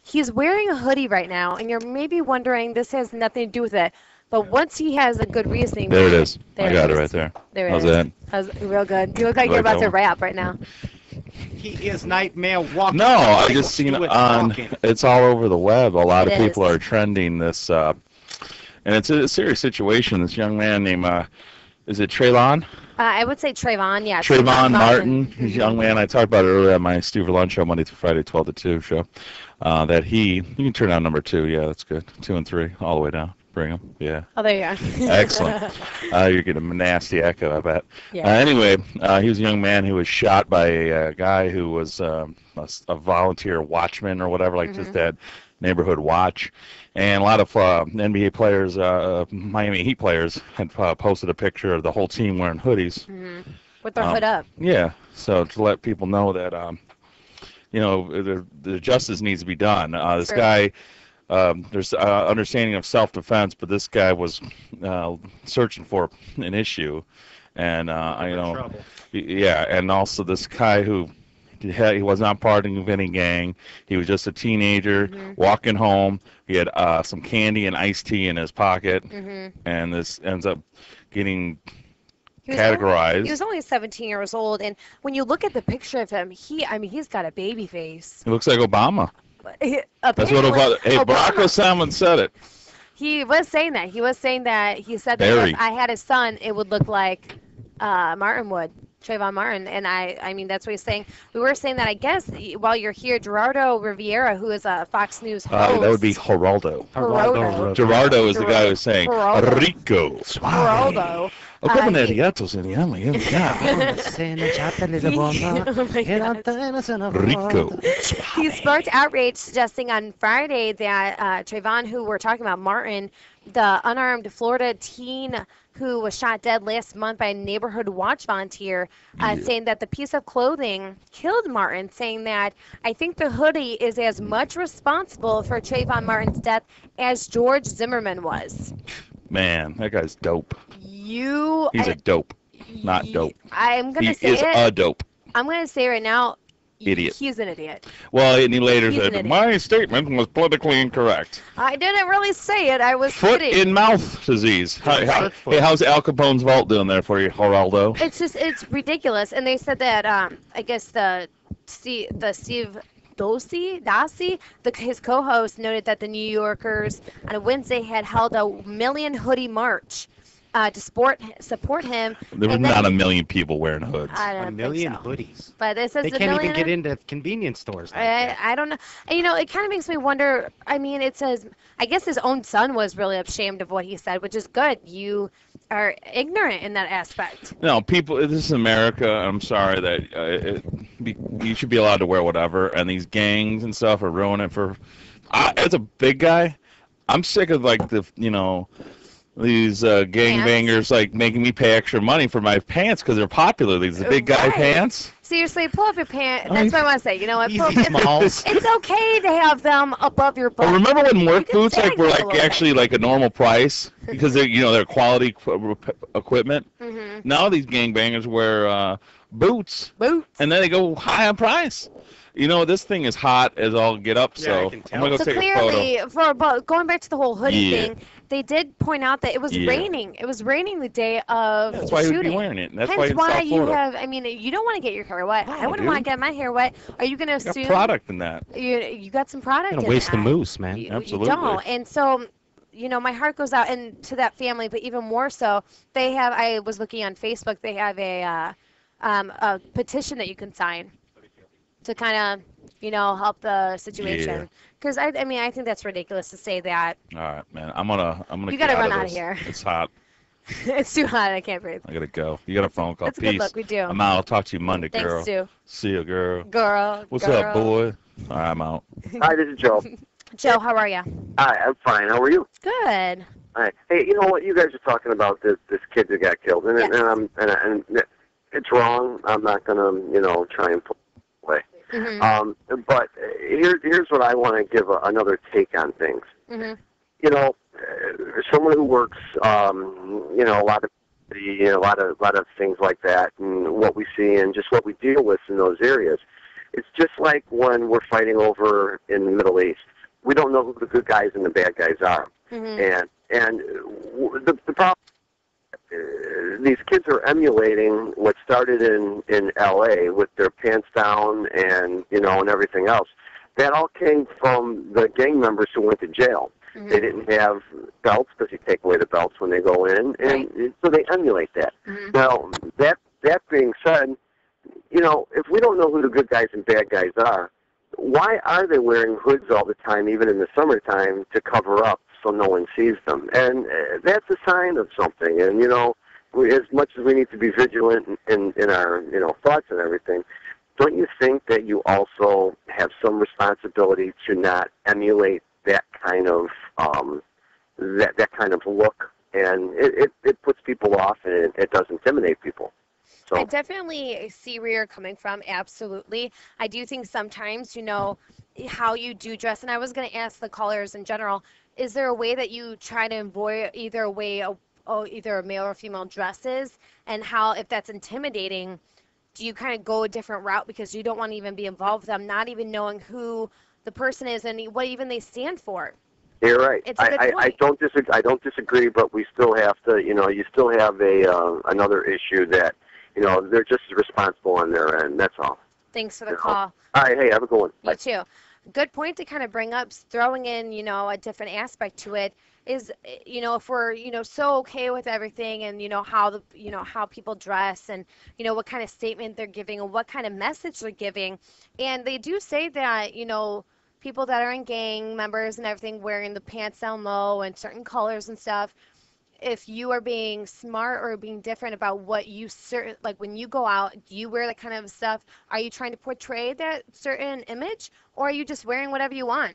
He's wearing a hoodie right now, and you're maybe wondering this has nothing to do with it. But once he has a good reasoning There it behind is. there I it got it is. right there. There How's it is. that? How's real good. You look like You you're like about that to one? rap right now. He is Nightmare walking. No, I like just seen it Stuart on. talking. It's all over the web. A lot It of people is. are trending this, and it's a serious situation. This young man named, is it Traylon? I would say Trayvon, yeah. Trayvon Martin. He's a Mhm. young man. I talked about it earlier on my Stu for Lunch show, Monday through Friday, 12 to 2 show. That you can turn on number 2. Yeah, that's good. 2 and 3, all the way down. Bring them. Yeah. Oh, there you are. Excellent. You're getting a nasty echo, I bet. Yeah. Anyway, he was a young man who was shot by a guy who was a volunteer watchman or whatever, like just that neighborhood watch. And a lot of NBA players, Miami Heat players, had posted a picture of the whole team wearing hoodies. With their hood up. Yeah, so to let people know that, the justice needs to be done. This True. guy, there's understanding of self-defense, but this guy was searching for an issue, and Trouble. yeah, and also this guy who he was not part of any gang. He was just a teenager walking home. He had some candy and iced tea in his pocket, and this ends up getting categorized. He was only 17 years old, and when you look at the picture of him, he's got a baby face. It looks like Obama. That's what Apparently, Barack Obama said it. He was saying that. He said that Very. if I had a son, it would look like Martin would, Trayvon Martin. And I mean, that's what he's saying. We were saying that, I guess, while you're here, Gerardo Riviera, who is a Fox News host. That would be Geraldo. Gerardo. Gerardo is the guy who's saying Geraldo. Rico. Geraldo. Come on, Ariatos in the alley. Rico. He sparked outrage, suggesting on Friday that Trayvon, who we're talking about, Martin, the unarmed Florida teen who was shot dead last month by a neighborhood watch volunteer, saying that the piece of clothing killed Martin, saying that I think the hoodie is as much responsible for Trayvon Martin's death as George Zimmerman was. Man, that guy's dope. He's a dope, not dope. I'm gonna He say is it. a dope. I'm gonna say right now. Idiot. He's an idiot. Well, and he later He's an said, idiot. my statement was politically incorrect. I didn't really say it. I was Foot kidding. in mouth disease. Hey, how's Al Capone's vault doing there for you, Geraldo? It's ridiculous. And they said that I guess the Steve Dossi, his co-host, noted that the New Yorkers on a Wednesday had held a million hoodie march to support him. There was And then not a million people wearing hoods. I don't A million think so. hoodies. But it says They the can't even million. get into convenience stores. Like that. I don't know. And, it kind of makes me wonder. I mean, it says, I guess his own son was really ashamed of what he said, which is good. You are ignorant in that aspect. No, people, this is America. I'm sorry that you should be allowed to wear whatever, and these gangs and stuff are ruining it for. As a big guy, I'm sick of these gangbangers like making me pay extra money for my pants because they're popular. These big guy Right. pants. Seriously, pull up your pants. That's what I want to say. You know what? Easy, Pull up your Smalls. It's okay to have them above your butt. Well, remember when work You can boots sag were them a little actually bit. like a normal price because they're quality equipment. Mm-hmm. Now these gangbangers wear boots, Boots. and then they go high on price. This thing is hot as all get up, Yeah, so I can I'm gonna go tell. So take a photo. clearly, but going back to the whole hoodie Yeah. thing, they did point out that it was Yeah. raining. It was raining the day of That's the why he would shooting. be wearing it. And that's Hence why in why South you Florida. have. I mean, you don't want to get your hair wet. I No, wouldn't want to dude. get my hair wet. Are you going to You got assume product in that. you got some product? You're in gonna waste the that? moose, man. You Absolutely. don't. And so, my heart goes out and to that family, but even more so, they have. I was looking on Facebook. They have a petition that you can sign to kind of, help the situation. Because I think that's ridiculous to say that. All right, man. I'm gonna. You get gotta out run of out of this. here. It's hot. It's too hot. I can't breathe. I gotta go. You got a phone call. That's a good Peace. look. We do. I'm out. I'll talk to you Monday, Thanks, girl. Stu. See you, girl. Girl. What's girl. up, boy? All right, I'm out. Hi, this is Joe. Joe, how are you? Hi, I'm fine. How are you? Good. Hi. Hey, you know what? You guys are talking about this kid that got killed, and Yes. and it's wrong. I'm not gonna try and pull it away. Mm-hmm. But here's what I want to give another take on things. Mm-hmm. Someone who works, a lot of things like that, and what we see, and just what we deal with in those areas. It's just like when we're fighting over in the Middle East. know who the good guys and the bad guys are. Mm-hmm. And the problem, these kids are emulating what started in L.A. with their pants down and, you know, and everything else. That all came from the gang members who went to jail. Mm-hmm. They didn't have belts because you take away the belts when they go in, and so they emulate that. Mm-hmm. Now, that being said, you know, if we don't know who the good guys and bad guys are, why are they wearing hoods all the time, even in the summertime, to cover up so no one sees them? And that's a sign of something. And, you know, as much as we need to be vigilant in our, you know, thoughts and everything, don't you think that you also have some responsibility to not emulate that kind of that kind of look? And it puts people off, and it does intimidate people. So I definitely see where you're coming from. Absolutely. I do think sometimes, you know, how you do dress, and I was going to ask the callers in general, is there a way that you try to avoid either a male or female dresses, and how, if that's intimidating, do you kind of go a different route because you don't want to even be involved with them, not even knowing who the person is and what even they stand for? You're right. It's a good point. I don't disagree, but we still have to, you know, you still have another issue that, you know, they're just as responsible on their end. That's all. Thanks for the call. All right. Hey, have a good one. You too. Good point to kind of bring up, throwing in, you know, a different aspect to it is, you know, if we're, you know, so okay with everything and, you know, how people dress and, you know, what kind of statement they're giving and what kind of message they're giving. And they do say that, you know, people that are in gang members and everything wearing the pants down low and certain colors and stuff, if you are being smart or being different about what you like when you go out, do you wear that kind of stuff? Are you trying to portray that certain image, or are you just wearing whatever you want?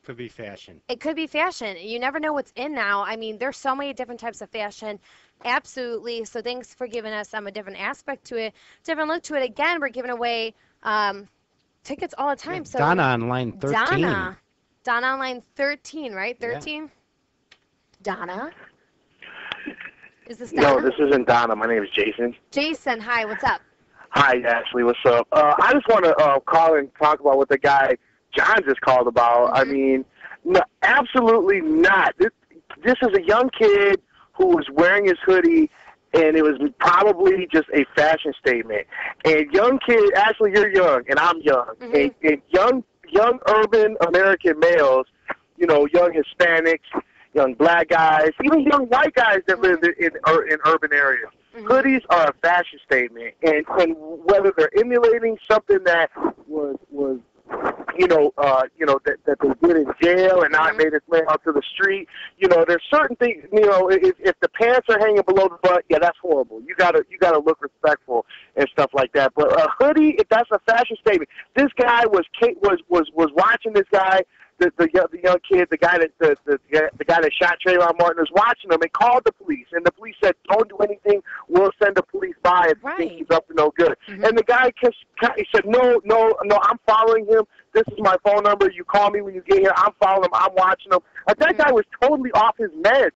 Could be fashion. It could be fashion. You never know what's in now. I mean, there's so many different types of fashion. Absolutely. So thanks for giving us a different aspect to it, different look to it. Again, we're giving away tickets all the time. Yeah, So Donna on line 13. Donna on line 13, right? 13? Yeah. Donna? Is this Donna? No, this isn't Donna. My name is Jason. Jason, hi, what's up? Hi, Ashley. What's up? I just want to call and talk about what the guy John just called about. Mm-hmm. I mean, no, absolutely not. This is a young kid who was wearing his hoodie, and it was probably just a fashion statement. And young kid, Ashley, you're young, and I'm young. Mm-hmm. And young urban American males, you know, young Hispanics, young black guys, even young white guys that live in urban areas. Mm-hmm. Hoodies are a fashion statement, and whether they're emulating something that was that they did in jail and not made its way out to the street, you know, there's certain things, you know, if the pants are hanging below the butt, yeah, that's horrible. You gotta look respectful and stuff like that. But a hoodie, if that's a fashion statement, this guy was watching this guy. The young kid, the guy that shot Trayvon Martin, was watching him and called the police. And the police said, "Don't do anything. We'll send the police by if you think he's up to no good." Mm-hmm. And the guy he said, "No, I'm following him. This is my phone number. You call me when you get here. I'm following him. I'm watching him." That guy was totally off his meds.